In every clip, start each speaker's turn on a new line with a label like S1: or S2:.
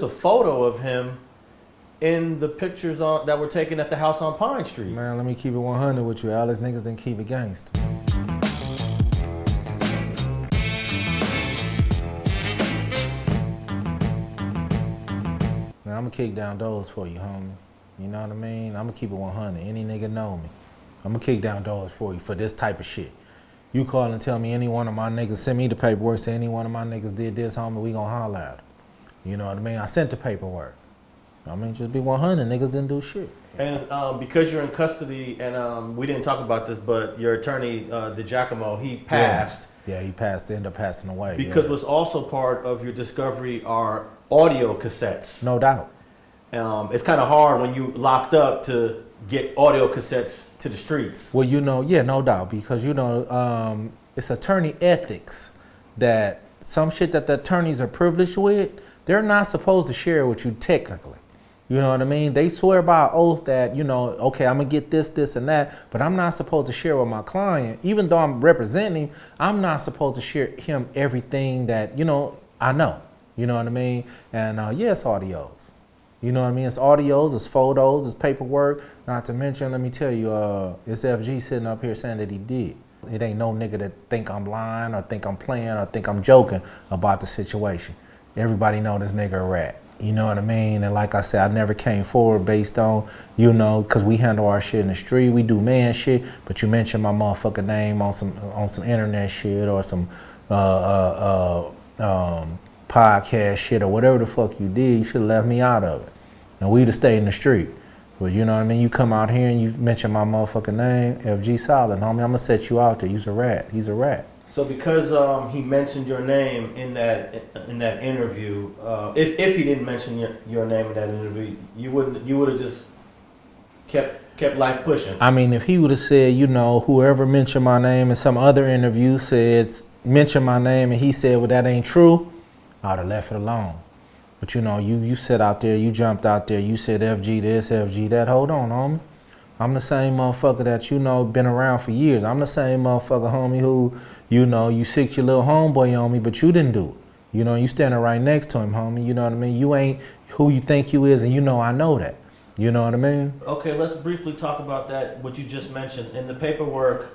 S1: a photo of him in the pictures that were taken at the house on Pine Street.
S2: Man, let me keep it 100 with you. All these niggas didn't keep it gangster. Man, I'm gonna kick down doors for you, homie. You know what I mean? I'm gonna keep it 100. Any nigga know me. I'm gonna kick down doors for you for this type of shit. You call and tell me any one of my niggas, send me the paperwork, say any one of my niggas did this, homie, we gonna holler at them. You know what I mean? I sent the paperwork. I mean, just be 100, niggas didn't do shit.
S1: And because you're in custody, and we didn't talk about this, but your attorney, DiGiacomo, he passed.
S2: Yeah, he passed, ended up passing away.
S1: Because what's also part of your discovery are audio cassettes.
S2: No doubt.
S1: It's kind of hard when you locked up to get audio cassettes to the streets.
S2: Well, you know, yeah, no doubt, because, you know, it's attorney ethics that some shit that the attorneys are privileged with, they're not supposed to share with you technically. You know what I mean? They swear by oath that, you know, okay, I'm gonna get this, this, and that, but I'm not supposed to share with my client. Even though I'm representing him, I'm not supposed to share him everything that, you know, I know. You know what I mean? And yeah, it's audios. You know what I mean? It's audios, it's photos, it's paperwork. Not to mention, let me tell you, it's FG sitting up here saying that he did. It ain't no nigga that think I'm lying or think I'm playing or think I'm joking about the situation. Everybody know this nigga a rat. You know what I mean? And like I said, I never came forward based on, you know, because we handle our shit in the street. We do man shit, but you mentioned my motherfucking name on some internet shit or some podcast shit or whatever the fuck you did. You should have left me out of it. And we'd have stayed in the street. But you know what I mean? You come out here and you mention my motherfucking name, FG Solid, homie, I'm gonna set you out there. You's a rat. He's a rat.
S1: So because he mentioned your name in that interview, if he didn't mention your name in that interview, you would have just kept life pushing.
S2: I mean, if he would have said, you know, whoever mentioned my name in some other interview mentioned my name and he said, well, that ain't true, I'd have left it alone. But you know, you sat out there, you jumped out there, you said FG this, FG that. Hold on, homie. I'm the same motherfucker that, you know, been around for years. I'm the same motherfucker, homie, who, you know, you sicked your little homeboy on me, but you didn't do it. You know, you standing right next to him, homie. You know what I mean? You ain't who you think you is, and you know I know that. You know what I mean?
S1: Okay, let's briefly talk about that, what you just mentioned. In the paperwork,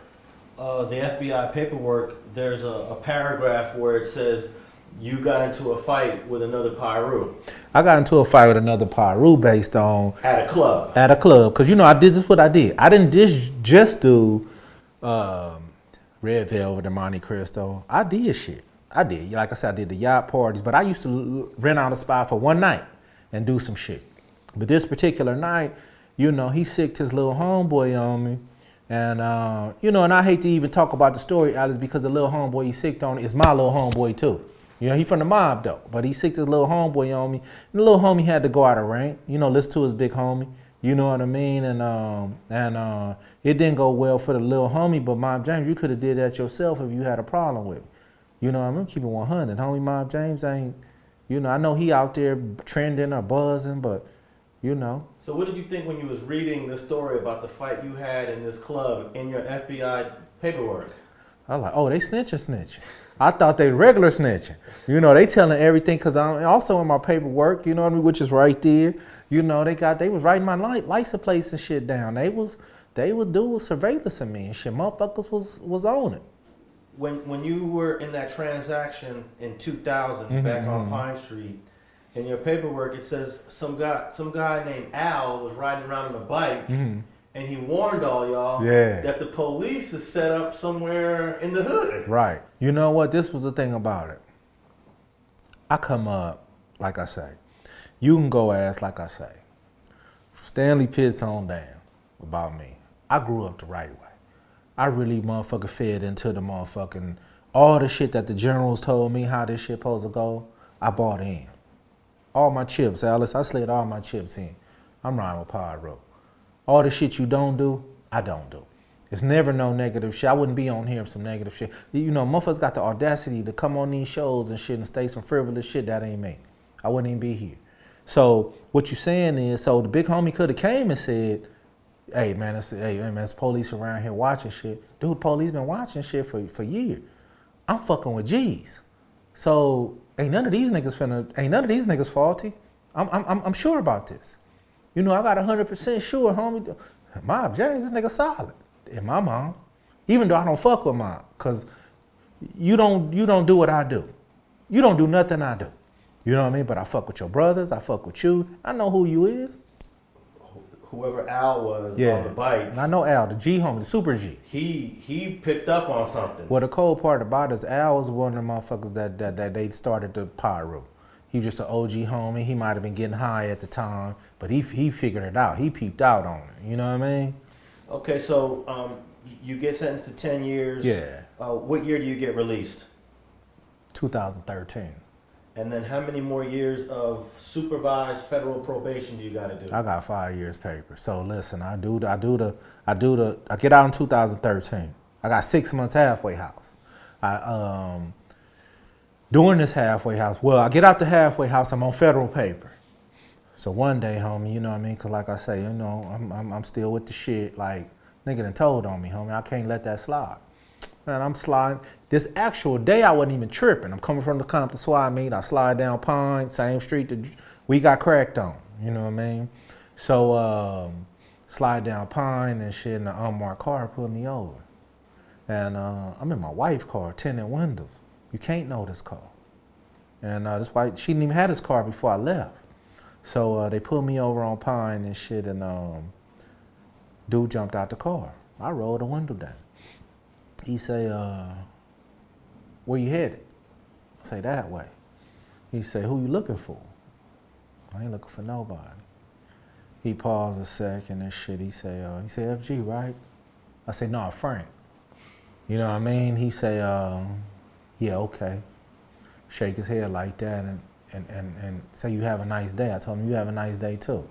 S1: the FBI paperwork, there's a paragraph where it says, you got into a fight with another Piru.
S2: I got into a fight with another Piru based on...
S1: At a club.
S2: At a club. Because, you know, this is what I did. I didn't just do Red Velvet and Monte Cristo. I did shit. I did. Like I said, I did the yacht parties. But I used to rent out a spot for one night and do some shit. But this particular night, you know, he sicked his little homeboy on me. And, you know, and I hate to even talk about the story, Alice, because the little homeboy he sicked on is my little homeboy, too. You know, he from the mob, though, but he sicked his little homeboy on me. And the little homie had to go out of rank, you know, listen to his big homie. You know what I mean? And it didn't go well for the little homie, but Mob James, you could have did that yourself if you had a problem with it. You know what I mean? Keep it 100. Homie Mob James ain't, you know, I know he out there trending or buzzing, but, you know.
S1: So what did you think when you was reading the story about the fight you had in this club in your FBI paperwork?
S2: I was like, oh, they snitching. I thought they regular snitching. You know, they telling everything, because I'm also in my paperwork, you know what I mean, which is right there. You know, they was writing my license plates and shit down. They was doing surveillance of me and shit. Motherfuckers was on it.
S1: When you were in that transaction in 2000 back on Pine Street, in your paperwork it says some guy named Al was riding around on a bike. And he warned all y'all that the police is set up somewhere in the hood.
S2: Right. You know what? This was the thing about it. I come up, like I say. You can go ask, like I say. Stanley Pitts on down about me. I grew up the right way. I really motherfucking fed into the motherfucking, all the shit that the generals told me how this shit supposed to go, I bought in. All my chips, Alice, I slid all my chips in. I'm riding with Pyro. All the shit you don't do, I don't do. It's never no negative shit. I wouldn't be on here with some negative shit. You know, motherfuckers got the audacity to come on these shows and shit and say some frivolous shit. That ain't me. I wouldn't even be here. So what you saying is, so the big homie could have came and said, hey man, it's police around here watching shit. Dude, police been watching shit for years. I'm fucking with G's. So ain't none of these niggas faulty. I'm sure about this. You know, I got 100% sure, homie. Mob James, this nigga solid. And my mom, even though I don't fuck with mom, cause you don't do what I do. You don't do nothing I do. You know what I mean? But I fuck with your brothers. I fuck with you. I know who you is.
S1: Whoever Al was on the bike.
S2: And I know Al, the G homie, the super G.
S1: He picked up on something.
S2: Well, the cold part about it is Al was one of the motherfuckers that they started the Piru. He was just an OG homie. He might have been getting high at the time, but he figured it out. He peeped out on it. You know what I mean?
S1: Okay, so you get sentenced to 10 years.
S2: Yeah.
S1: What year do you get released?
S2: 2013.
S1: And then how many more years of supervised federal probation do you got to do?
S2: I got 5 years paper. So listen, I get out in 2013. I got 6 months halfway house. During this halfway house, I get out the halfway house, I'm on federal paper. So one day, homie, you know what I mean? Cause like I say, you know, I'm still with the shit. Like, nigga done told on me, homie. I can't let that slide. Man, I'm sliding. This actual day, I wasn't even tripping. I'm coming from the Compton SWAT meet. I slide down Pine, same street that we got cracked on. You know what I mean? So, slide down Pine and shit, and the unmarked car put me over. And I'm in my wife's car, tinted windows. You can't know this car. And this white, she didn't even have this car before I left. So they pulled me over on Pine and shit, and dude jumped out the car. I rolled the window down. He say, where you headed? I say, that way. He say, who you looking for? I ain't looking for nobody. He paused a second and shit. He say FG, right? I say, no, Frank. You know what I mean? He say, yeah, okay. Shake his head like that and say, you have a nice day. I told him, you have a nice day too.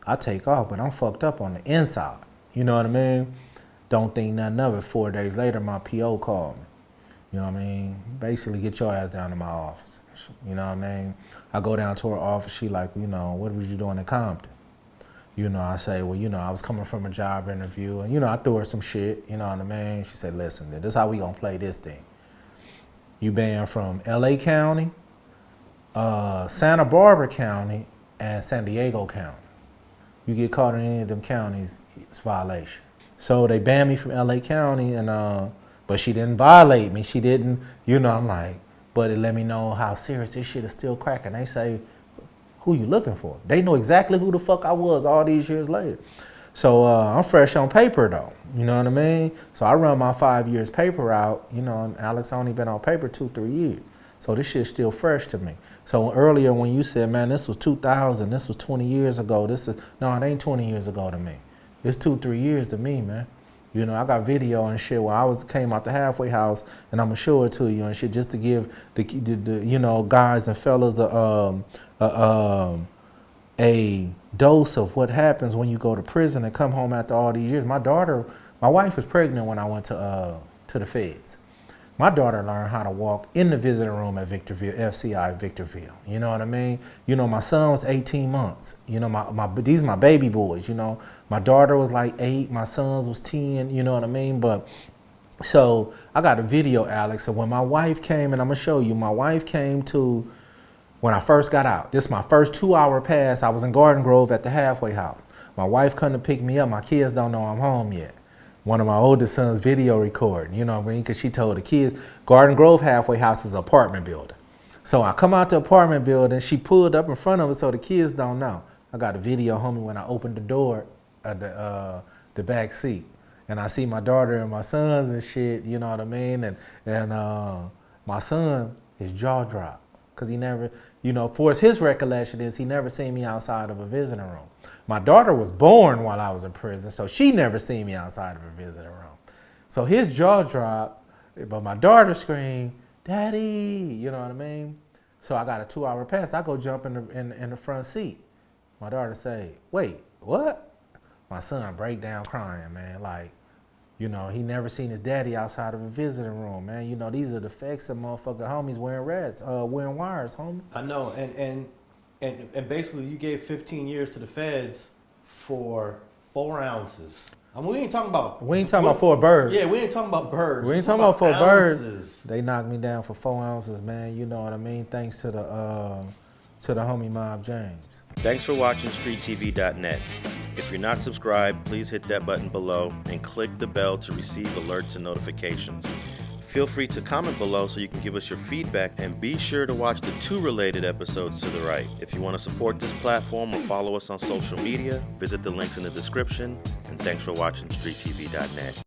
S2: I take off, but I'm fucked up on the inside. You know what I mean? Don't think nothing of it. 4 days later, my PO called me. You know what I mean? Basically, get your ass down to my office. You know what I mean? I go down to her office. She like, you know, what was you doing in Compton? You know, I say, well, you know, I was coming from a job interview. And, you know, I threw her some shit. You know what I mean? She said, listen, this is how we gonna play this thing. You banned from LA County, Santa Barbara County, and San Diego County. You get caught in any of them counties, it's violation. So they banned me from LA County, and but she didn't violate me. She didn't, you know, I'm like, but it let me know how serious this shit is still cracking. They say, who you looking for? They know exactly who the fuck I was all these years later. So I'm fresh on paper though, you know what I mean? So I run my 5 years paper out, you know, and Alex only been on paper 2-3 years. So this shit's still fresh to me. So earlier when you said, man, this was 2000, this was 20 years ago, no, it ain't 20 years ago to me. It's 2-3 years to me, man. You know, I got video and shit where came out the halfway house, and I'm gonna show it to you and shit just to give the you know, guys and fellas a dose of what happens when you go to prison and come home after all these years. My wife was pregnant when I went to the feds. My daughter learned how to walk in the visiting room at Victorville, FCI Victorville. You know what I mean? You know, my son was 18 months. You know, these are my baby boys, you know. My daughter was like 8, my sons was 10, you know what I mean? But, so I got a video, Alex, of when my wife came, and I'm gonna show you, my wife came to, when I first got out. This is my first 2-hour pass. I was in Garden Grove at the halfway house. My wife couldn't pick me up. My kids don't know I'm home yet. One of my oldest sons video recording, you know what I mean? Because she told the kids, Garden Grove halfway house is an apartment building. So I come out the apartment building, she pulled up in front of us so the kids don't know. I got a video, homie, when I opened the door of the back seat. And I see my daughter and my sons and shit, you know what I mean? And my son, his jaw dropped. Because he never, you know, for his recollection is he never seen me outside of a visiting room. My daughter was born while I was in prison, so she never seen me outside of a visiting room. So his jaw dropped, but my daughter screamed, Daddy, you know what I mean? So I got a 2-hour pass. I go jump in the front seat. My daughter say, wait, what? My son break down crying, man, like, you know, he never seen his daddy outside of a visiting room, man. You know, these are the effects of motherfucking homies wearing wires, homie.
S1: I know, and basically you gave 15 years to the feds for 4 ounces. I mean, we ain't talking about
S2: 4 birds.
S1: Yeah, we ain't talking about birds.
S2: We ain't talking about 4 birds. They knocked me down for 4 ounces, man. You know what I mean? Thanks to to the homie Mob James.
S3: Thanks for watching StreetTV.net. If you're not subscribed, please hit that button below and click the bell to receive alerts and notifications. Feel free to comment below so you can give us your feedback, and be sure to watch the 2 related episodes to the right. If you want to support this platform or follow us on social media, visit the links in the description, and thanks for watching StreetTV.net.